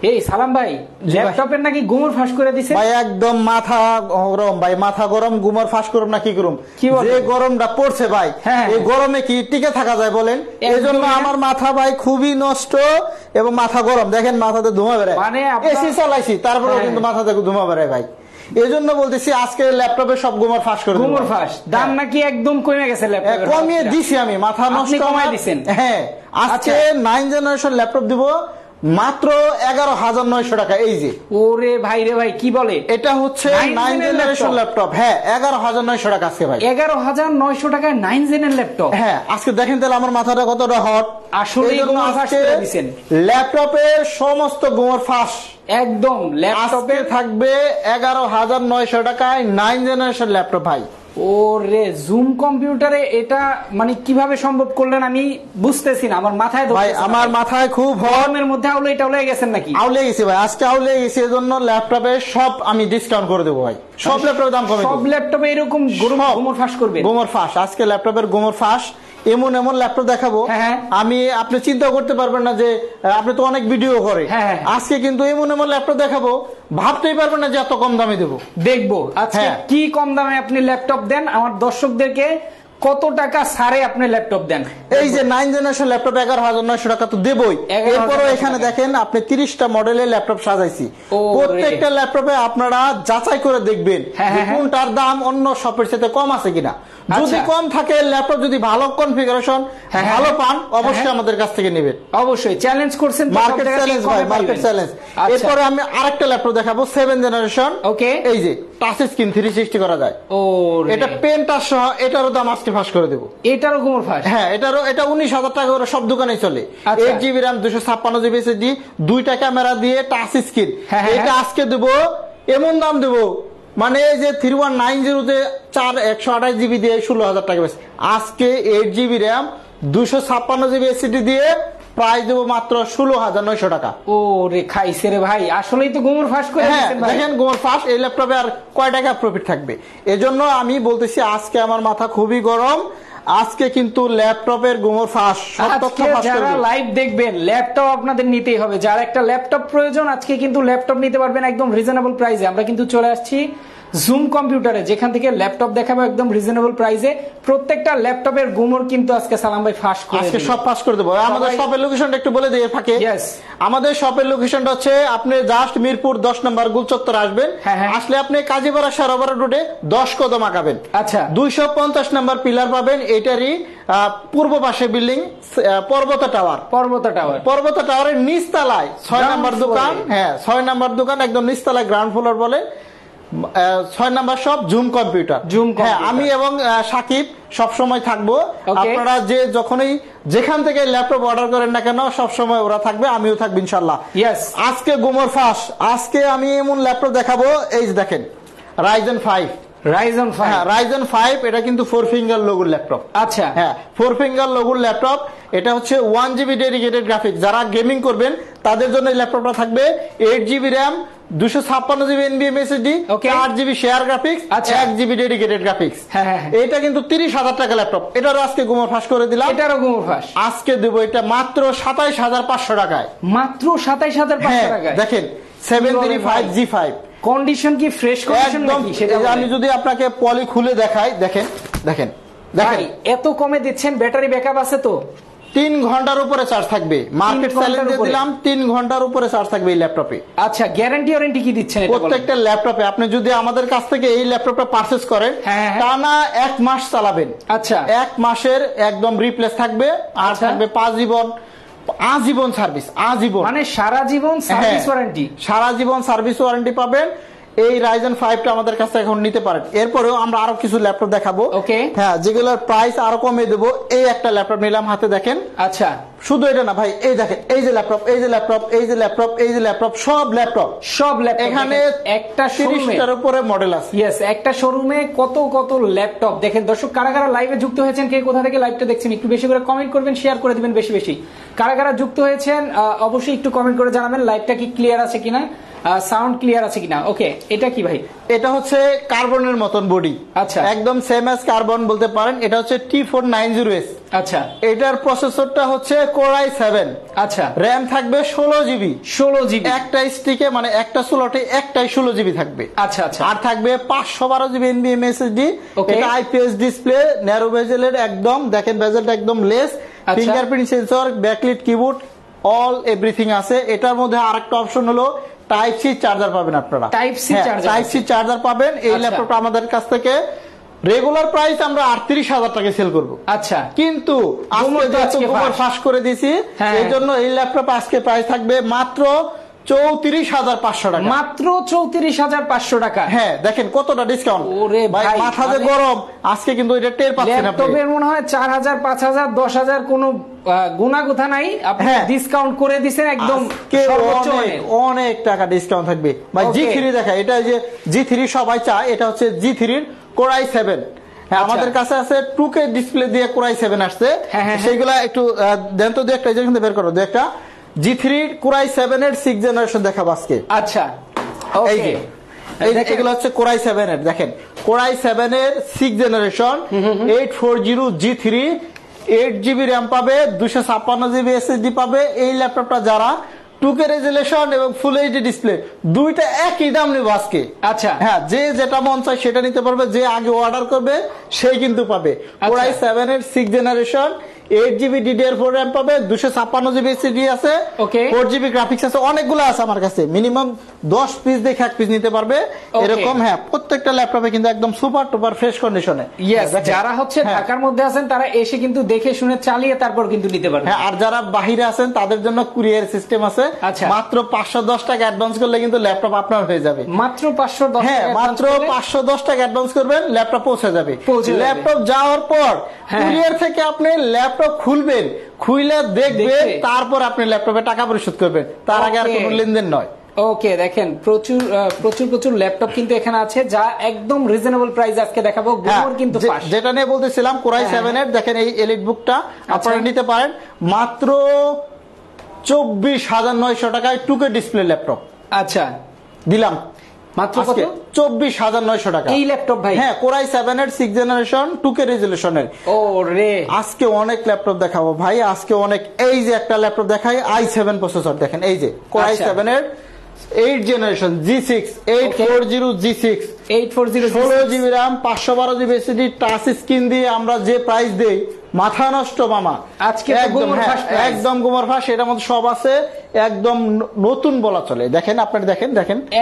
এই সালাম ভাই, ল্যাপটপের নাকি গুমর ফাঁস করে দিছে ভাই। একদম মাথা গরম ভাই, মাথা গরম। গুমর ফাঁস করুম না কি করুম? যে গরমটা পড়ছে ভাই, এই গরমে কি টিকে থাকা যায় বলেন? এই জন্য আমার মাথা ভাই খুবই নষ্ট এবং মাথা গরম। দেখেন মাথাতে ধোঁয়া বেরোয়, মানে এসি চালাইছি তারপরেও কিন্তু মাথা থেকে ধোঁয়া বেরোয় ভাই। এই জন্য বলতেছি আজকে ল্যাপটপে সব গুমর ফাঁস করে। গুমর ফাঁস দাম নাকি একদম কমে গেছে ল্যাপটপের? কমিয়ে দিছি আমি, মাথা নষ্ট কমাই দিছেন। হ্যাঁ, আজকে 9 জেনারেশন ল্যাপটপ দিব মাত্র 11,900 টাকা। এই যে ওরে ভাই রে ভাই, কি বলে? এটা হচ্ছে 9 জেনারেশন ল্যাপটপ। হ্যাঁ, 11,900 টাকা আজকে ভাই। 11,900 টাকায় 9 জেনের ল্যাপটপ। হ্যাঁ, আজকে দেখেন তাহলে আমার মাথাটা কতটা হট। আসলে ল্যাপটপের সমস্ত গুমর ফাঁস একদম ল্যাপটপে থাকবে 11,900 টাকায় 9 জেনারেশন ল্যাপটপ ভাই। ওরে জুম কম্পিউটারে এটা মানে কিভাবে সম্ভব করলেন আমি বুঝতেছি না, আমার মাথায় ভাই, আমার মাথায় খুব গরমের মধ্যে আউলে গেছেন নাকি? আউলে গেছি ভাই, আজকে আউলে গেছি। এজন্য ল্যাপটপে সব আমি ডিসকাউন্ট করে দেবো ভাই। সব ল্যাপটপের দাম কমে, সব ল্যাপটপে এরকম গুমর ফাঁস করবে। গুমর ফাঁস আজকে ল্যাপটপের গুমর ফাঁস। এমন এমন ল্যাপটপ দেখাবো আমি, আপনি চিন্তা করতে পারবেন না যে আপনি তো অনেক ভিডিও করে। আজকে কিন্তু এমন এমন ল্যাপটপ দেখাবো ভাবতেই পারবেন না যে এত কম দামে দেবো। দেখবো আজকে কি কম দামে আপনি ল্যাপটপ দেন, আমার দর্শকদেরকে কত টাকা ছাড়ে আপনি ল্যাপটপ দেন। এই যে 9 জেনারেশন ল্যাপটপ 11,900 টাকা তো দেবই। এরপরও এখানে দেখেন আপনি 30টা মডেলের ল্যাপটপ সাজাইছি। প্রত্যেকটা ল্যাপটপে আপনারা যাচাই করে দেখবেন কোনটার দাম অন্য শপের সাথে কম আছে কিনা। যদি কম থাকে, ল্যাপটপ যদি ভালো কনফিগারেশন ভালো পান, অবশ্যই আমাদের কাছ থেকে নেবেন। অবশ্যই চ্যালেঞ্জ করছেন, মার্কেট চ্যালেঞ্জ ভাই, মার্কেট চ্যালেঞ্জ। এরপরে আমি আরেকটা ল্যাপটপ দেখাবো 7 জেনারেশন। ওকে, এই যে টাচ স্ক্রিন 360 করা যায়। এটা পেন টাচ সহ, এটারও দাম আজকে ফাঁস করে দেবো। এটারও গুমর ফাঁস? হ্যাঁ, এটা 19,000 টাকা করে সব দোকানে চলে। 8GB RAM 256GB SSD, 2টা ক্যামেরা দিয়ে টাচ স্ক্রিন। এটা আজকে দেবো এমন দাম দেবো, মানে এই যে 3190 তে 128GB দিয়ে 16,000 টাকা বেশি। আজকে 8GB RAM 256GB SSD দিয়ে প্রাইস দেবো মাত্র 16,900 টাকা। ও রে খাইছে রে ভাই, আসলেই তো গুমর ফাঁস করে দিয়েছেন ভাই। দেখেন গুমর ফাঁস। এই ল্যাপটপে আর কয় টাকা প্রফিট থাকবে? এজন্য আমি বলতেছি আজকে আমার মাথা খুবই গরম। আজকে কিন্তু ল্যাপটপের গুমর ফাঁস। যারা লাইভ দেখবেন, ল্যাপটপ আপনাদের নিতেই হবে। যার একটা ল্যাপটপ প্রয়োজন আজকে কিন্তু ল্যাপটপ নিতে পারবেন একদম রিজনেবল প্রাইসে। আমরা কিন্তু চলে আসছি জুম কম্পিউটারে, যেখান থেকে ল্যাপটপ দেখাবো একদম রিজনেবল প্রাইসে। প্রত্যেকটা ল্যাপটপের গুমর কিন্তু আজকে সালাম ভাই ফাঁস করে, আজকে সব ফাঁস করে দেবো। আমাদের শপের লোকেশনটা একটু বলে দিয়ে ফাঁকে। আমাদের শপের লোকেশনটা হচ্ছে আপনি জাস্ট মিরপুর 10 নম্বর গুলচত্বর আসবেন। আসলে আপনি কাজীপাড়া সারাপাড়া রোডে 10 কদম আগাবেন। আচ্ছা, 250 নম্বর পিলার পাবেন। এটারই পূর্ব পাশে বিল্ডিং পর্বত টাওয়ার। পর্বত টাওয়ারের নিচতলায় 6 নম্বর দোকান। হ্যাঁ, 6 নম্বর দোকান একদম নিচতলায়, গ্রাউন্ড ফ্লোর বলে। 6 নম্বর শপ জুম কম্পিউটার। আমি এবং সাকিব সব সময় থাকবো। আপনারা যে যখনই যেখান থেকে ল্যাপটপ অর্ডার করেন না কেন, সব সময় ওরা থাকবে, আমিও থাকবো ইনশাল্লাহ। আজকে গুমর ফাঁস। আজকে আমি এমন ল্যাপটপ দেখাবো, এই যে দেখেন Ryzen 5। Ryzen 5 এটা কিন্তু 4 ফিঙ্গার লোগোর ল্যাপটপ। আচ্ছা, হ্যাঁ, 4 ফিঙ্গার লোগোর ল্যাপটপ। এটা হচ্ছে 1GB ডেডিকেটেড গ্রাফিক্স। যারা গেমিং করবেন তাদের জন্য এই ল্যাপটপটা থাকবে। 8GB RAM 256GB NVMe SSD, 8GB share graphics, 1GB dedicated graphics. এটা কিন্তু 30,000 টাকা ল্যাপটপ। এটারও আজকে গুমর ফাঁস করে দিলাম। এটারও গুমর ফাঁস আজকে দেবো এটা মাত্র 27,500 টাকায়। মাত্র 27,500 টাকায়। দেখেন 735G5 কন্ডিশন কি ফ্রেশ কন্ডিশন নাকি সেটা আমি যদি আপনাকে পলি খুলে দেখাই, দেখেন দেখেন দেখেন, এত কমে দিচ্ছেন। ব্যাটারি ব্যাকআপ আছে তো? 3 ঘন্টার উপরে চার্জ থাকবে। মার্কেট চ্যালেঞ্জে দিলাম 3 ঘন্টার উপরে চার্জ থাকবে এই ল্যাপটপে। আচ্ছা, গ্যারান্টি ওয়ারেন্টি কি দিচ্ছেন? প্রত্যেকটা ল্যাপটপে আপনি যদি আমাদের কাছ থেকে এই ল্যাপটপটা পারচেজ করেন, টানা 1 মাস চালাবেন। আচ্ছা, 1 মাসের একদম রিপ্লেস থাকবে। আর থাকবে 5 জীবন আজীবন সার্ভিস। আজীবন মানে সারা জীবন সার্ভিস ওয়ারেন্টি। সারা জীবন সার্ভিস ওয়ারেন্টি পাবেন। এই Ryzen 5টা আমাদের কাছে এখন নিতে পারেন। এরপরেও আমরা আরো কিছু ল্যাপটপ দেখাবো। হ্যাঁ, যেগুলোর প্রাইস আরো কমিয়ে দেবো। এই একটা ল্যাপটপ নিলাম হাতে, দেখেন। আচ্ছা, শুধু এটা না ভাই, এই দেখেন, এই যে ল্যাপটপ, এই যে ল্যাপটপ, এই যে ল্যাপটপ, এই যে ল্যাপটপ, সব ল্যাপটপ এখানে একটা 30টার উপরে মডেল আছে। একটা শোরুমে কত কত ল্যাপটপ দেখেন। দর্শক, কারা কারা লাইভে যুক্ত হয়েছেন, কে কোথা থেকে লাইভটা দেখছেন, একটু বেশি করে কমেন্ট করবেন, শেয়ার করে দিবেন বেশি বেশি। কারা কারা যুক্ত হয়েছেন অবশ্যই একটু কমেন্ট করে জানাবেন লাইভটা কি ক্লিয়ার আছে কিনা। সাউন্ড ক্লিয়ার আছে কিনা। ওকে, এটা কি ভাই? এটা হচ্ছে কার্বনের মতন বডি, আচ্ছা, একদম সেম অ্যাজ কার্বন বলতে পারেন। এটা হচ্ছে T490S। আচ্ছা, এটার প্রসেসরটা হচ্ছে Core i7। আচ্ছা, র‍্যাম থাকবে 16 জিবি। একটা স্টিকে মানে একটা স্লটে একটাই 16 জিবি থাকবে। আচ্ছা আচ্ছা, আর থাকবে 512 জিবি NVMe SSD। এটা IPS ডিসপ্লে, ন্যারো বেজেলের, একদম দেখেন বেজেলটা একদম less, fingerprint sensor, backlit keyboard, all everything আছে। এটার মধ্যে আরেকটা অপশন হলো টাইপ সি চার্জার পাবেন আপনারা। টাইপ সি চার্জার পাবেন। এই ল্যাপটপটা আমাদের কাছ থেকে রেগুলার প্রাইস আমরা 38,000 টাকা সেল করব। আচ্ছা, কিন্তু আজকে ফাঁস করে দিছি, এই জন্য এই ল্যাপটপ আজকে প্রাইস থাকবে মাত্র 34,500 টাকা। মাত্র 34,500 টাকা। হ্যাঁ, দেখেন কতটা ডিসকাউন্ট। ওরে ভাই, মাথা যে গরম আজকে, কিন্তু এটা টের পাচ্ছেন আপনি। ল্যাপটপের মনে হয় 4,000, 5,000, 10,000 কোনো গুণাগুথা নাই, আপনি ডিসকাউন্ট করে দিবেন একদম সর্বোচ্চ। অনেক টাকা ডিসকাউন্ট থাকবে ভাই। G3 দেখা, এটা যে G3 সবাই চায়, এটা হচ্ছে G3 Core i7। হ্যাঁ, আমাদের কাছে আছে 2K ডিসপ্লে দিয়ে Core i7 আসছে। সেইগুলা একটু দেন তো, দু একটা এখান থেকে বের করো, দু একটা G3 Core i7 এর 6th জেনারেশন দেখাবো আজকে। আচ্ছা, এই যে এগুলো হচ্ছে Core i7 এর, দেখেন Core i7 এর 6th generation 840G3, 8GB RAM পাবে, 256GB SSD পাবে। এই ল্যাপটপটা যারা 2K রেজুলেশন এবং ফুল এইচডি ডিসপ্লে দুইটা একই দাম নেব আজকে। আচ্ছা, হ্যাঁ, যে যেটা মন চায় সেটা নিতে পারবে, যে আগে অর্ডার করবে সেই কিন্তু পাবে। Core i7 এর 6th generation 8GB DDR4 RAM পাবে, 256GB SSD আছে, 4GB গ্রাফিক্স আছে, অনেকগুলো আছে আমার কাছে। মিনিমাম 10 পিস দেখে 1 পিস নিতে পারবে এরকম। হ্যাঁ, প্রত্যেকটা ল্যাপটপে কিন্তু একদম সুপার টুপার ফ্রেশ কন্ডিশনে। যারা হচ্ছে ঢাকার মধ্যে আছেন তারা এসে কিন্তু দেখে শুনে চালিয়ে তারপর কিন্তু নিতে পারবে। হ্যাঁ, আর যারা বাহিরে আছেন তাদের জন্য কুরিয়ার সিস্টেম আছে। মাত্র 510 টাকা অ্যাডভান্স করলে কিন্তু ল্যাপটপ আপনার হয়ে যাবে। মাত্র 510? হ্যাঁ, মাত্র 510 টাকা অ্যাডভান্স করবেন, ল্যাপটপ পৌঁছে যাবে। ল্যাপটপ যাওয়ার পর কুরিয়ার থেকে আপনি ল্যাপটপ খুলবেন, খুলে দেখবেন, তারপর আপনি ল্যাপটপে টাকা পরিশোধ করবেন, তার আগে আর কোনো লেনদেন নয়। ওকে, দেখেন প্রচুর ল্যাপটপ কিন্তু এখানে আছে, যা একদম রিজনেবল প্রাইস আজকে দেখাবো। কিন্তু যেটা নিয়ে বলতেছিলাম Core i7 এর, দেখেন এই এলিট বুকটা আপনারা নিতে পারেন মাত্র 24,900 টাকায় 2K ডিসপ্লে ল্যাপটপ। আচ্ছা, দিলাম মাত্র 24,900 টাকা এই ল্যাপটপ ভাই। হ্যাঁ, Core i7 এর 6th জেনারেশন 2K রেজুলেশনের। ওরে, আজকে অনেক ল্যাপটপ দেখাবো ভাই, আজকে অনেক। এই যে একটা ল্যাপটপ দেখাই, i7 প্রসেসর, দেখেন এই যে Core i7 এর 8th generation G6, 840G6, 16GB RAM, 512GB SSD, touch screen দিয়ে আমরা যে প্রাইস দেই মাথা নষ্ট মামা। আজকে একদম গোমর ফাঁস, এটার মধ্যে সব আছে, একদম নতুন বলা চলে। দেখেন আপনারা দেখেন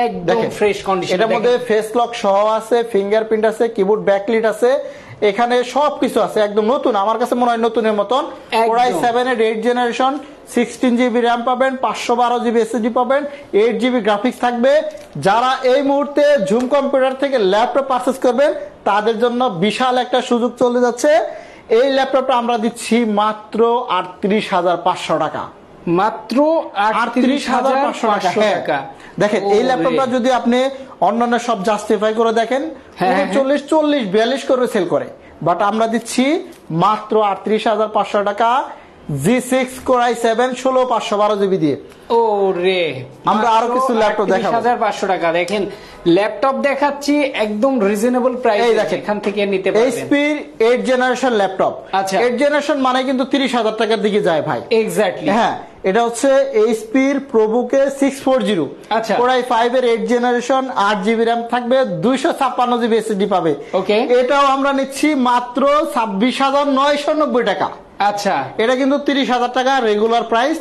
একদম ফ্রেশ কন্ডিশন। এটার মধ্যে ফেস লক সহ আছে, ফিঙ্গারপ্রিন্ট আছে, কিবোর্ড ব্যাকলিট আছে, এখানে সবকিছু আছে, একদম নতুন। আমার কাছে মনে হয় নতুনের মতন। Core i7 এর 8th জেনারেশন 16GB র্যাম পাবেন, 512GB SSD পাবেন, 8GB গ্রাফিক্স থাকবে। যারা এই মুহূর্তে ঝুম কম্পিউটার থেকে ল্যাপটপ পারচেজ করবেন তাদের জন্য বিশাল একটা সুযোগ চলে যাচ্ছে। এই ল্যাপটপটা আমরা দিচ্ছি মাত্র 38,500 টাকা। মাত্র 38,500 টাকা। দেখেন এই ল্যাপটপটা যদি আপনি অন্যান্য সব জাস্টিফাই করে দেখেন 40-42 করে সেল করে, বাট আমরা দিচ্ছি মাত্র 38,500 টাকা G6 Core i7 16/512GB দিয়ে। ওরে, আমরা আরো কিছু ল্যাপটপ দেখাবো। 38,500 টাকা। দেখেন ল্যাপটপ দেখাচ্ছি একদম রিজনেবল প্রাইস, এখান থেকে নিতে পারবেন। HP 8th generation laptop. আচ্ছা, 8th জেনারেশন মানে কিন্তু 30,000 টাকার দিকে যায় ভাই। এক্স্যাক্টলি। হ্যাঁ, এটা হচ্ছে HP ProBook 640। আচ্ছা, Core i5 এর 8th জেনারেশন 8GB RAM থাকবে, 256GB SSD পাবে। ওকে, এটাও আমরা নিচ্ছি মাত্র 26,990 টাকা। আচ্ছা, এটা কিন্তু 30,000 টাকা রেগুলার প্রাইস।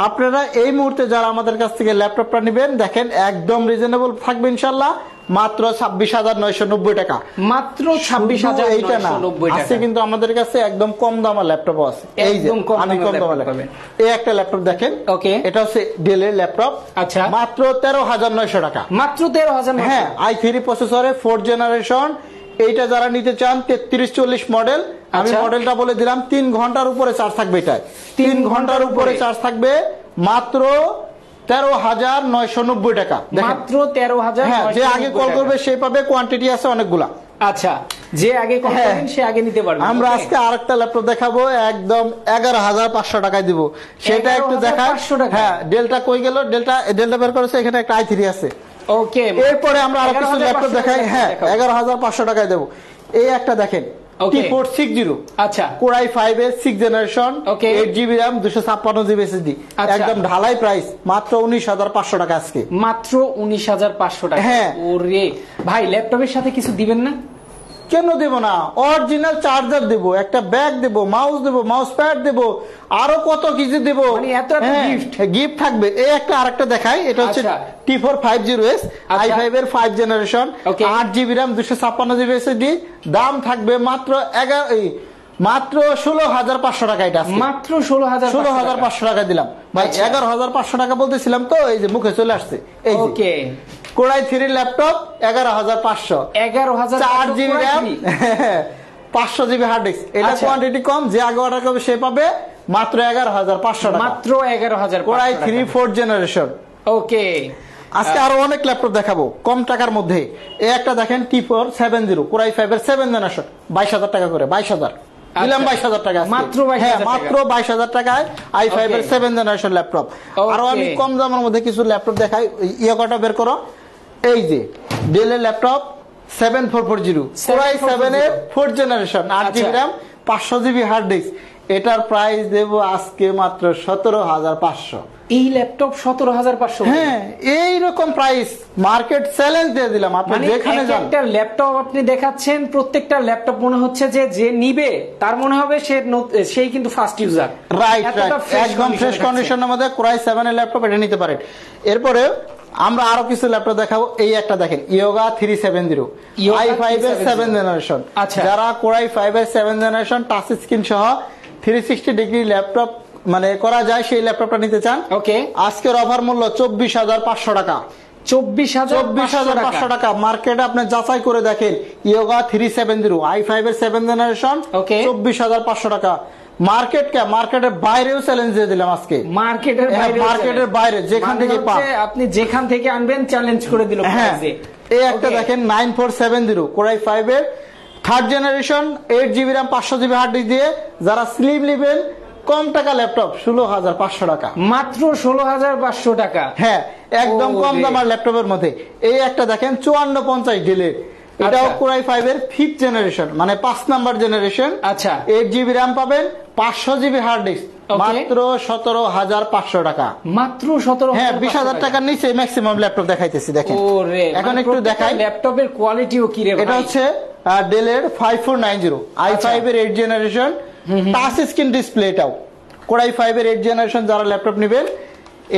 আপনারা এই মুহূর্তে যারা আমাদের কাছ থেকে ল্যাপটপটা নেবেন, দেখেন একদম রিজনেবল থাকবে ইনশাল্লাহ, মাত্র 26,990 টাকা। মাত্র 26,990 টাকা। আছে কিন্তু আমাদের কাছে একদম কম দামের ল্যাপটপ আছে। এই যে আমি কম দামের ল্যাপটপ, এই একটা ল্যাপটপ দেখেন। ওকে, এটা হচ্ছে ডেলের ল্যাপটপ। আচ্ছা, মাত্র 13,900 টাকা। মাত্র 13,000। হ্যাঁ, i3 প্রসেসরে 4th জেনারেশন। এইটা যারা নিতে চান 3340 মডেল, আমি মডেলটা বলে দিলাম। 3 ঘন্টার উপরে চার্জ থাকবে, এটা 3 ঘন্টার উপরে চার্জ থাকবে, মাত্র 13,990 টাকা। মাত্র 13,000। হ্যাঁ, যে আগে কল করবে সে পাবে, কোয়ান্টিটি আছে অনেকগুলা। আচ্ছা, যে আগে কল করবেন সে আগে নিতে পারবে। আমরা আজকে আরেকটা ল্যাপটপ দেখাবো একদম 11,500 টাকায় দিব, সেটা একটু দেখায়। হ্যাঁ, ডেলটা কই গেল? ডেলটা বের করেছে, এখানে একটা i3 আছে। ওকে, এরপরে আমরা আরো কিছু ল্যাপটপ দেখাই। হ্যাঁ, 11,500 টাকায় দেবো। এই একটা দেখেন, T460, আচ্ছা, Core i5 এর 6th generation, 8GB RAM, 256GB SSD, একদম ঢালাই প্রাইস, মাত্র 19,500 টাকা আজকে, মাত্র 19,500 টাকা। হ্যাঁ। ওরে ভাই, ল্যাপটপের সাথে কিছু দিবেন না? কেন দেব না? অরিজিনাল চার্জার দেব, একটা ব্যাগ দেব, মাউস দেব, মাউস প্যাড দেব, আরো কত কিছু দেব, এত গিফট থাকবে। এই একটা আরেকটা দেখাই, এটা হচ্ছে T450S, i5 এর 5th generation, 8GB RAM, 256GB SSD, দাম থাকবে মাত্র 16,500 টাকা। এটা মাত্র 16,500 টাকা দিলাম ভাই। 11,500 টাকা বলতেছিলাম তো, এই যে মুখে চলে আসছে। এই যে Core i3 laptop 11,500, 4GB RAM, 500GB hard disk. এটা কোয়ান্টিটি কম, যে আগে অর্ডার করবে সে পাবে মাত্র 11,500 টাকা, মাত্র 11,500। Core i3 4th generation. ওকে, আজকে আরো অনেক ল্যাপটপ দেখাবো কম টাকার মধ্যে। এই একটা দেখেন, T470, Core i5 এর 7th জেনারেশন, 22,000 টাকা করে, 22,000 দিলাম, 22,000 টাকা মাত্র, মাত্র 22,000 টাকায় i5 এর 7th জেনারেশন ল্যাপটপ। আরো আমি কম দামের মধ্যে কিছু ল্যাপটপ দেখাই। ইয়োগাটা বের করো। এই যে ডেল এর ল্যাপটপ 7440, Core i7 এর 4th জেনারেশন, 8GB RAM, 500GB hard disk. এটার প্রাইস দেব আজকে মাত্র 17,500। এই ল্যাপটপ 17,500? হ্যাঁ, এইরকম প্রাইস মার্কেট চ্যালেঞ্জ দিয়ে দিলাম। আপনি যেখানে যান, একটা ল্যাপটপ আপনি দেখাচ্ছেন, প্রত্যেকটা ল্যাপটপ মনে হচ্ছে যে নিবে তার মনে হবে সেই কিন্তু ফার্স্ট ইউজার। রাইট, একদম ফ্রেশ কন্ডিশনের মধ্যে Core i7 এর ল্যাপটপ, এটা নিতে পারেন। এরপরে আমরা আরো কিছু ল্যাপটপ দেখাবো। এই একটা দেখেন, Yoga 370, i5 এর 7th জেনারেশন। যারা Core i5 এর 7th জেনারেশন টাচ স্ক্রিন সহ 360 ডিগ্রি ল্যাপটপ মানে করা যায়, সেই ল্যাপটপটা নিতে চান, আজকের অফার মূল্য 24,500 টাকা। 24,500 টাকা। মার্কেটে আপনি যাচাই করে দেখেন, Yoga 370, i5 এর 7th জেনারেশন, 24,500 টাকা। মার্কেটের বাইরেও চ্যালেঞ্জ দিয়ে দিলাম আজকে। মার্কেটের বাইরে যেখান থেকে পান, আপনি যেখান থেকে আনবেন চ্যালেঞ্জ করে দিল। হ্যাঁ, এই একটা দেখেন 9470, Core i5 এর 3rd generation, 8GB RAM, 500GB hard disk দিয়ে যারা স্লিম নেবেন, কম টাকা ল্যাপটপ 16,500 টাকা, মাত্র 16,500 টাকা। হ্যাঁ, একদম কম দামের ল্যাপটপের মধ্যে। এই একটা দেখেন 5450 ডেলের, এটাও Core i5 এর 5th জেনারেশন, মানে 5 নাম্বার জেনারেশন। 8GB RAM পাবেন, 500GB হার্ড ডিস্ক, মাত্র 17,500 টাকা। মাত্র 17,000। হ্যাঁ, 20,000 টাকার নিচে ম্যাক্সিমাম ল্যাপটপ দেখাইতেছি। দেখেন, এখন একটু দেখাই ল্যাপটপের কোয়ালিটিও কি রে। এটা হচ্ছে ডেলের 5490, i5 এর 8th generation, touch screen display. এটাও Core i5 এর 8th জেনারেশন। যারা ল্যাপটপ নেবেন,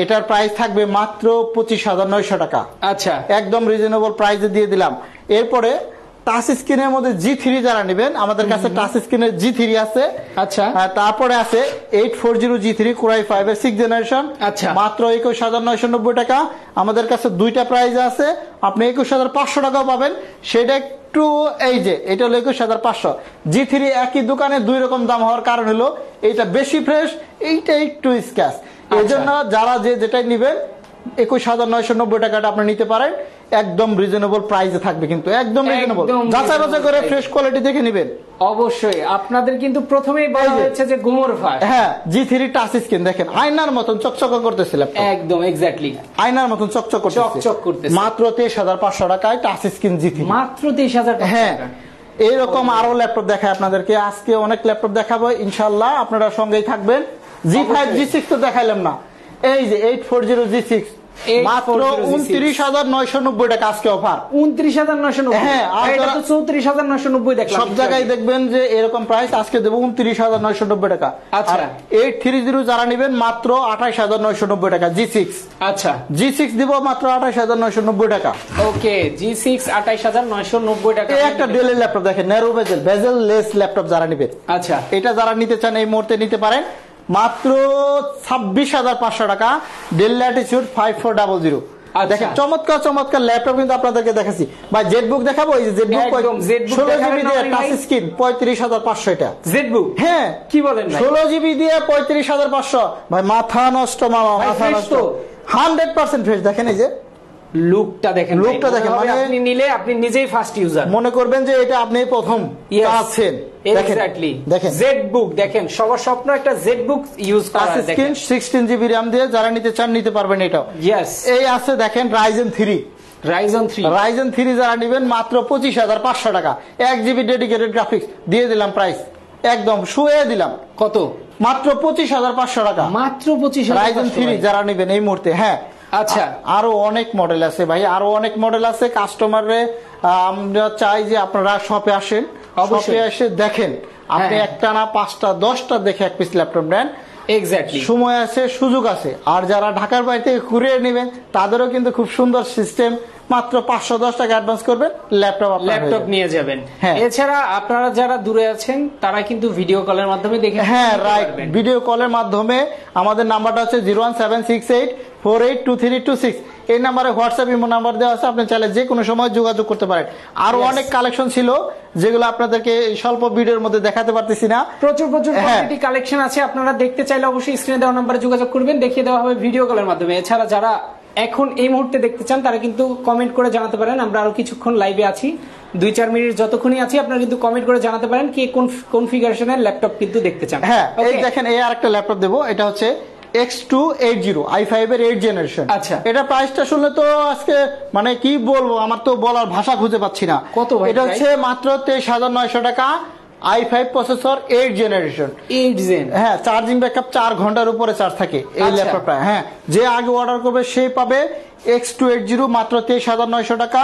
এটার প্রাইস থাকবে মাত্র 25,900 টাকা। আচ্ছা, একদম রিজনেবল প্রাইসে দিয়ে দিলাম। এরপরে টাচ স্ক্রিনের মধ্যে G3 যারা নেবেন, আমাদের কাছে টাচ স্ক্রিনের G3 আছে। আচ্ছা, তারপরে আছে 840 G3, Core i5 এর 6th জেনারেশন, মাত্র 21,990 টাকা। আমাদের কাছে দুইটা প্রাইস আছে, আপনি 21,500 টাকাও পাবেন। সেটা একটু, এই যে এটা হলো 21,500। G3 একই দোকানে দুই রকম দাম হওয়ার কারণ হলো এইটা বেশি ফ্রেশ, এইটা একটু স্ক্র্যাচ। এই জন্য যারা যেটাই নিবেন 21,990 টাকাটা আপনি নিতে পারেন। একদম রিজনেবল প্রাইসে থাকবে, কিন্তু একদম রিজনেবল। যাচাই বাছাই করে ফ্রেশ কোয়ালিটি দেখে নেবেন। অবশ্যই আপনাদের কিন্তু প্রথমেই বলা হয়েছে যে গুমর ফাঁস। হ্যাঁ, G3 টাচ স্ক্রিন দেখেন, আয়নার মতন চকচক করতেছিল। একদম এক্স্যাক্টলি আয়নার মতন চকচক করতেছে। মাত্র 23,500 টাকায় টাচ স্ক্রিন G3, মাত্র 23,000 টাকা। হ্যাঁ, এইরকম আরো ল্যাপটপ দেখায় আপনাদেরকে। আজকে অনেক ল্যাপটপ দেখাবো ইনশাআল্লাহ, আপনারা সঙ্গেই থাকবেন। G5 G6 তো দেখাইলাম না। এই যে 840 G6, মাত্র 29,990 টাকা আজকে অফার। 29,990। হ্যাঁ, এটা তো 34,990 দেখলাম। সব জায়গায় দেখবেন যে এরকম প্রাইস। আজকে দেবো 29,990 টাকা। আচ্ছা, 830 যারা নেবেন মাত্র 28,990 টাকা G6। আচ্ছা, G6 দিব মাত্র 28,990 টাকা। ওকে, G6 28,990 টাকা। এই একটা ডেলের ল্যাপটপ দেখেন, ন্যারো বেজেল লেস ল্যাপটপ যারা নেবেন, আচ্ছা, এটা যারা নিতে চান এই মুহূর্তে নিতে পারেন, মাত্র 26,500 টাকা। Del Latitude 5400। দেখেন, চমৎকার ল্যাপটপ কিন্তু আপনাদেরকে দেখাচ্ছি ভাই। জেটবুক দেখাবো, এই যে জেটবুক 16GB দিয়ে টাচ স্ক্রিন 35,500। এটা জেটবুক, হ্যাঁ, কি বলেন, 16GB দিয়ে 35,500। ভাই মাথা নষ্ট মামা, মাথা নষ্ট। 100% ফ্রেশ। দেখেন, এই যে লুকটা দেখেন, লুকটা দেখেন, মানে আপনি নিলে আপনি নিজেই ফার্স্ট ইউজার মনে করবেন যে এটা আপনি প্রথম চাচ্ছেন। এক্স্যাক্টলি, জেড বুক দেখেন, সবার স্বপ্ন একটা জেড বুক ইউজ করা। দেখেন 16 জিবি RAM দিয়ে যারা নিতে চান নিতে পারবেন এটা। ইয়েস, এই আছে দেখেন Ryzen 3 যারা নেবেন মাত্র 25,500 টাকা, 1 জিবি ডেডিকেটেড গ্রাফিক্স দিয়ে দিলাম, প্রাইস একদম শুয়ে দিলাম। কত? মাত্র 25,500 টাকা, মাত্র 25,000 Ryzen 3 যারা নেবেন এই মুহূর্তে। হ্যাঁ, আচ্ছা, আরো অনেক মডেল আছে ভাই, আরো অনেক মডেল আছে। কাস্টমাররে আমরা চাই যে আপনারা শপে আসেন, শপে এসে দেখেন, আপনি একটা না 5টা 10টা দেখে এক পিস ল্যাপটপ নেন। এক্স্যাক্টলি, সময় আছে, সুযোগ আছে। আর যারা ঢাকার বাইরে থেকে কুরিয়ার নেবেন তাদেরও কিন্তু খুব সুন্দর সিস্টেম, মাত্র 510 টাকা অ্যাডভান্স করবেন, ল্যাপটপ নিয়ে যাবেন। এছাড়া আপনারা যারা দূরে আছেন তারা কিন্তু ভিডিও কলের মাধ্যমে দেখে, হ্যাঁ রাইট, ভিডিও কলের মাধ্যমে আমাদের নাম্বারটা হচ্ছে 01768482326। এই নাম্বারে হোয়াটসঅ্যাপ ইমো নাম্বার দেওয়া আছে, আপনি চাইলে যে কোনো সময় যোগাযোগ করতে পারেন। আরো অনেক কালেকশন ছিল যেগুলো আপনাদেরকে স্বল্প ভিডিওর মধ্যে দেখাতে পারতেছি না। প্রচুর কোয়ান্টিটি কালেকশন আছে, আপনারা দেখতে চাইলে অবশ্যই স্ক্রিনে দেওয়া নাম্বারে যোগাযোগ করবেন, দেখিয়ে দেওয়া হবে ভিডিও কলের মাধ্যমে। এছাড়া যারা এখন এই মুহূর্তে দেখতে চান তারা কিন্তু কমেন্ট করে জানাতে পারেন, আমরা আরো কিছুক্ষণ লাইভে আছি, 2-4 মিনিট যতক্ষণই আছি আপনারা কিন্তু কমেন্ট করে জানাতে পারেন কি কোন কনফিগারেশনের ল্যাপটপ কিন্তু দেখতে চান। হ্যাঁ, এই দেখেন, এই আরেকটা ল্যাপটপ দেবো, এটা হচ্ছে X280 i5 এর 8th জেনারেশন। আচ্ছা, এটা প্রাইসটা শুনলে তো আজকে মানে কি বলবো, আমার তো বলার ভাষা খুঁজে পাচ্ছি না। কত ভাই? এটা হচ্ছে মাত্র 23,900 টাকা, i5 প্রসেসর 8th জেনারেশন। হ্যাঁ, চার্জিং ব্যাকআপ 4 ঘন্টার উপরে চার্জ থাকে এই ল্যাপটপটা। হ্যাঁ, যে আগে অর্ডার করবে সেই পাবে X280 মাত্র 23,900 টাকা।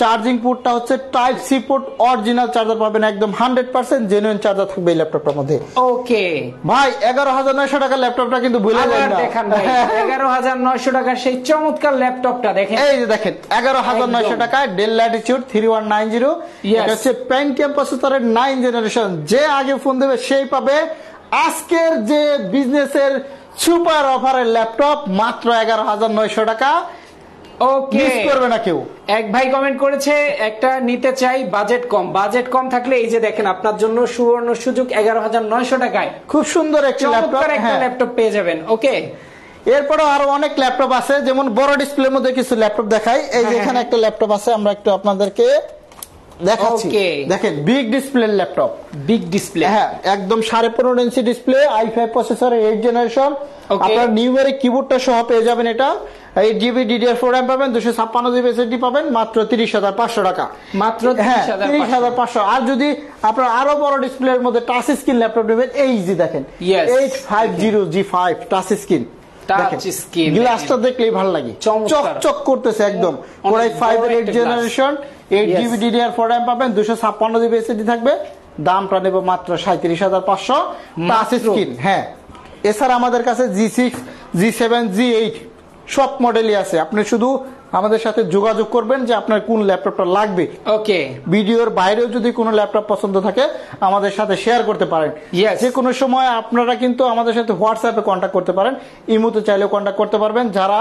চার্জিং পোর্টটা হচ্ছে type C port, original charger পাবেন, একদম 100% জেনুইন চার্জার থাকবে এই ল্যাপটপটার মধ্যে। ওকে ভাই, 11,900 টাকার ল্যাপটপটা কিন্তু ভুলে যাবেন না। দেখেন ভাই, 11,900 টাকার সেই চমৎকার ল্যাপটপটা দেখেন, এই যে দেখেন 11,900 টাকায় ডেল ল্যাটিটিউড 3190। এটা হচ্ছে পেন্টিয়াম প্রসেসরের 9th জেনারেশন। যে আগে ফোন দেবে সেই পাবে আজকের যে বিজনেসের সুপার অফারের ল্যাপটপ, মাত্র 11,900 টাকা। ওকে, মিস করবে না কেউ। এক ভাই কমেন্ট করেছে একটা নিতে চাই, বাজেট কম থাকলে এই যে দেখেন আপনার জন্য সুবর্ণ সুযোগ, 11,900 টাকায় খুব সুন্দর একটি ল্যাপটপ পেয়ে যাবেন। ওকে, এরপরে আরো অনেক ল্যাপটপ আছে, যেমন বড় ডিসপ্লের মধ্যে কিছু ল্যাপটপ দেখাই। এই যে এখানে একটা ল্যাপটপ আছে, আমরা একটু আপনাদেরকে দেখাচ্ছি। দেখেন, big display laptop, big display, হ্যাঁ একদম 15.5 ইঞ্চি ডিসপ্লে, i5 প্রসেসরের 8th জেনারেশন। আপনার নিউমেরিক কিবোর্ডটা সহ পেয়ে যাবেন। এটা 8 জিবি DDR4 RAM পাবেন, 256 জিবি SSD পাবেন, মাত্র 30,500 টাকা, মাত্র 30,500। আর যদি আপনার আরো বড় ডিসপ্লের মধ্যে টাচ স্ক্রিন ল্যাপটপ নেবেন, এই যে দেখেন 850G5 টাচ স্ক্রিন, গ্লাসটা দেখলেই ভালো লাগে, চকচক করতেছে একদম। Core i5 এর 8th generation, 8 GB DDR4 RAM পাবেন, 256 জিবি SSD থাকবে, দামটা নেব মাত্র 37,500 টাচ স্ক্রিন। হ্যাঁ, এছাড়া আমাদের কাছে G6, G7, G8 সব মডেলই আছে। আপনি শুধু আমাদের সাথে যোগাযোগ করবেন যে আপনার কোন ল্যাপটপটা লাগবে। ওকে, ভিডিওর বাইরেও যদি কোনো ল্যাপটপ পছন্দ থাকে আমাদের সাথে শেয়ার করতে পারেন। যে কোনো সময় আপনারা কিন্তু আমাদের সাথে হোয়াটসঅ্যাপে কন্ট্যাক্ট করতে পারেন, ইমোতে চাইলেও কন্ট্যাক্ট করতে পারবেন। যারা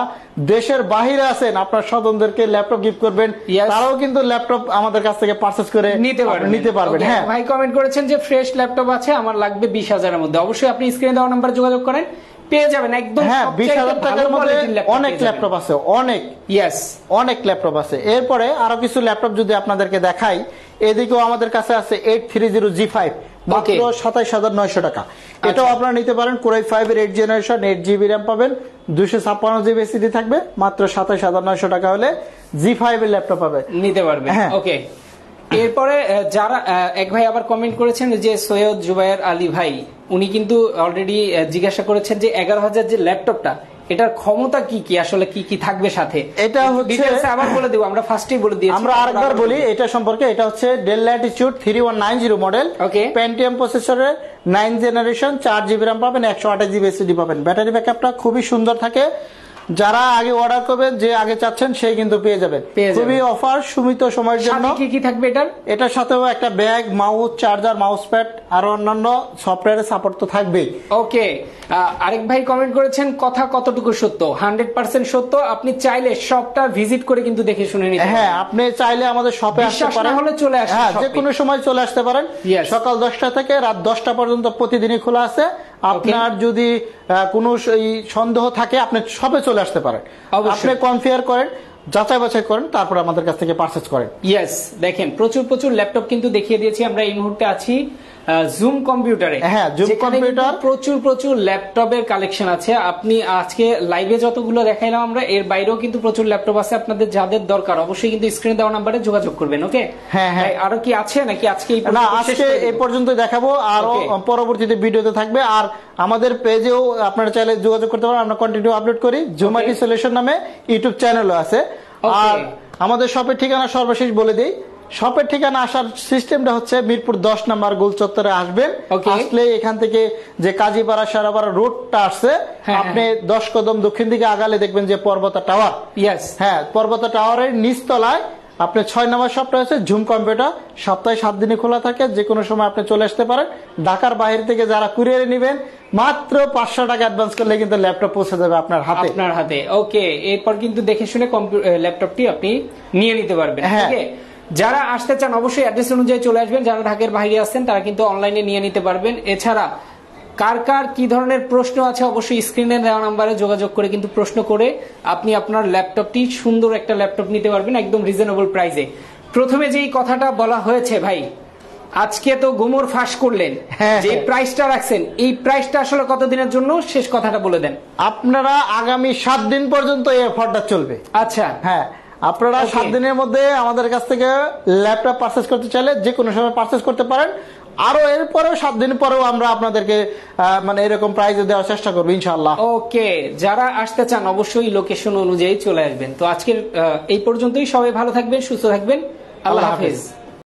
দেশের বাহিরে আছেন, আপনার স্বজনদেরকে ল্যাপটপ গিফট করবেন, তারাও কিন্তু ল্যাপটপ আমাদের কাছ থেকে পারচেজ করে নিতে পারবেন। হ্যাঁ, ভাই কমেন্ট করেছেন যে ফ্রেশ ল্যাপটপ আছে, আমার লাগবে 20,000 এর মধ্যে। অবশ্যই আপনি স্ক্রিনে দেওয়া নাম্বারে যোগাযোগ করেন, পেয়ে যাবেন একদম। হ্যাঁ, 20,000 টাকার মধ্যে অনেক ল্যাপটপ আছে, অনেক ল্যাপটপ আছে। এরপরে আরো কিছু ল্যাপটপ যদি আপনাদেরকে দেখাই, এদিকেও আমাদের কাছে আছে 830G5, মাত্র 27,900 টাকা। এটাও আপনারা নিতে পারেন। Core i5 এর 8th জেনারেশন, 8 জিবি RAM পাবেন, 256 জিবি SSD থাকবে, মাত্র 27,900 টাকা হলে G5 এর ল্যাপটপ পাবেন, নিতে পারবেন। ওকে, এরপরে যারা এক ভাই আবার কমেন্ট করেছেন যে সৈয়দ জুবায়ের আলী ভাই, উনি কিন্তু অলরেডি জিজ্ঞাসা করেছেন যে 11,000 যে ল্যাপটপটা, এটার ক্ষমতা কি কি, আসলে কি কি থাকবে সাথে। এটা হচ্ছে আবার বলে দেব, আমরা ফার্স্টেই বলে দিয়েছি, আমরা আরেকবার বলি এটা সম্পর্কে। এটা হচ্ছে ডেল ল্যাটিটিউড 3190 মডেল, পেন্টিয়াম প্রসেসরের 9th জেনারেশন, 4 জিবি RAM পাবেন, 128 জিবি SSD পাবেন। ব্যাটারি ব্যাকআপটা খুবই সুন্দর থাকে। যারা আগে অর্ডার করবেন, যে আগে চাচ্ছেন সেই কিন্তু পেয়ে যাবেন। খুবই অফার, সীমিত সময়ের জন্য। কি কি থাকবে এটার সাথেও একটা bag, mouse, charger, mouse pad আর অন্যান্য সফটওয়্যারের সাপোর্ট তো থাকবেই। ওকে, আরেক ভাই কমেন্ট করেছেন, কথা কতটুকু সত্য? 100% সত্য। আপনি চাইলে শপটা ভিজিট করে কিন্তু দেখে শুনে নিতে পারেন। হ্যাঁ, আপনি চাইলে আমাদের শপে আসতে পারেন, হলে চলে আসেন, হ্যাঁ যে কোনো সময় চলে আসতে পারেন। সকাল 10টা থেকে রাত 10টা পর্যন্ত প্রতিদিনই খোলা আছে। আপনার যদি কোনো সন্দেহ থাকে আপনি শপে চলে আসতে পারেন, আপনি কনফিগার করেন। যাচাই বাছাই করেন, তারপর আমাদের কাছ থেকে পারচেজ করেন। ইয়েস, দেখেন প্রচুর প্রচুর ল্যাপটপ কিন্তু দেখিয়ে দিয়েছি আমরা। এই মুহূর্তে আছি জুম কম্পিউটারে। হ্যাঁ, জুম কম্পিউটার, প্রচুর প্রচুর ল্যাপটপের কালেকশন আছে। আপনি আজকে লাইভে যতগুলো দেখাইলাম আমরা, এর বাইরেও কিন্তু প্রচুর ল্যাপটপ আছে। আপনাদের যাদের দরকার অবশ্যই কিন্তু স্ক্রিনে দেওয়া নাম্বারে যোগাযোগ করবেন। ওকে, হ্যাঁ হ্যাঁ। আরো কি আছে নাকি আজকে না, আজকে এই পর্যন্ত দেখাবো, আর পরবর্তীতে ভিডিওতে থাকবে। আর আমাদের পেজেও আপনারা চাইলে যোগাযোগ করতে পারেন, আমরা কন্টিনিউ আপলোড করি। জুম আইটি সলিউশন নামে ইউটিউব চ্যানেলও আছে। আর আমাদের শপের ঠিকানা সর্বশেষ বলে দিই। শপের ঠিকানা আসার সিস্টেমটা হচ্ছে মিরপুর 10 নম্বর গোল চত্বরে আসবেন। আসলে এখান থেকে যে কাজীপাড়া সারাপাড়া রোডটা আসছে, আপনি 10 কদম দক্ষিণ দিকে আগালে দেখবেন যে পর্বতা টাওয়ার। হ্যাঁ, পর্বতা টাওয়ারের নিচতলায় আপনি 6 নম্বর শপটা আছে জুম কম্পিউটার। সপ্তাহে 7 দিনই খোলা থাকে, যে কোনো সময় আপনি চলে আসতে পারেন। ঢাকার বাইরে থেকে যারা কুরিয়ারে নেবেন, মাত্র 500 টাকা অ্যাডভান্স করলে কিন্তু ল্যাপটপ পৌঁছে যাবে আপনার হাতে। ওকে, এরপর কিন্তু দেখে শুনে ল্যাপটপটি আপনি নিয়ে নিতে পারবেন। যারা আসতে চান অবশ্যই অ্যাড্রেস অনুযায়ী চলে আসবেন। যারা ঢাকার বাইরে আসছেন তারা কিন্তু অনলাইনে নিয়ে নিতে পারবেন। এছাড়া কার কার কি ধরনের প্রশ্ন আছে অবশ্যই স্ক্রিনে দেওয়া নাম্বারে যোগাযোগ করে কিন্তু প্রশ্ন করে আপনি আপনার ল্যাপটপটি, সুন্দর একটা ল্যাপটপ নিতে পারবেন একদম রিজনেবল প্রাইসে। প্রথমে যেই কথাটা বলা হয়েছে ভাই, আজকে তো গোমর ফাঁস করলেন, যে প্রাইসটা রাখছেন এই প্রাইসটা আসলে কতদিনের জন্য, শেষ কথাটা বলে দেন। আপনারা আগামী 7 দিন পর্যন্ত এই অফারটা চলবে। আচ্ছা, হ্যাঁ, আপনারা 7 দিনের মধ্যে আমাদের কাছ থেকে ল্যাপটপ পারচেজ করতে চাইলে যে কোনো সময় পারচেজ করতে পারেন। আরো এরপরেও 7 দিন পরেও আমরা আপনাদেরকে মানে এরকম প্রাইজে দেওয়ার চেষ্টা করবো ইনশাআল্লাহ। ওকে, যারা আসতে চান অবশ্যই লোকেশন অনুযায়ী চলে আসবেন। তো আজকের এই পর্যন্তই। সবাই ভালো থাকবেন, সুস্থ থাকবেন। আল্লাহ হাফেজ।